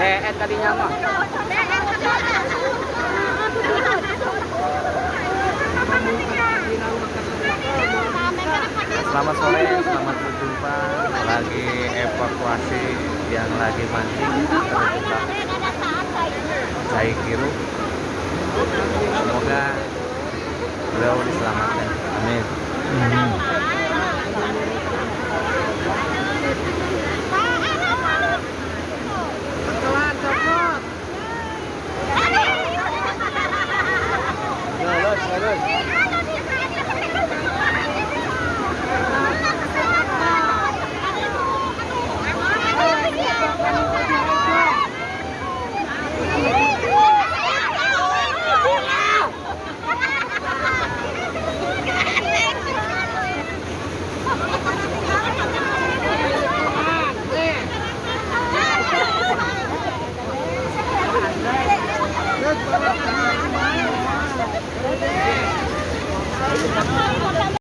Deet tadinya mah. Selamat sore, selamat berjumpa. Lagi evakuasi yang lagi mancing terjebak Cai Kiru. Semoga beliau diselamatkan. Amin.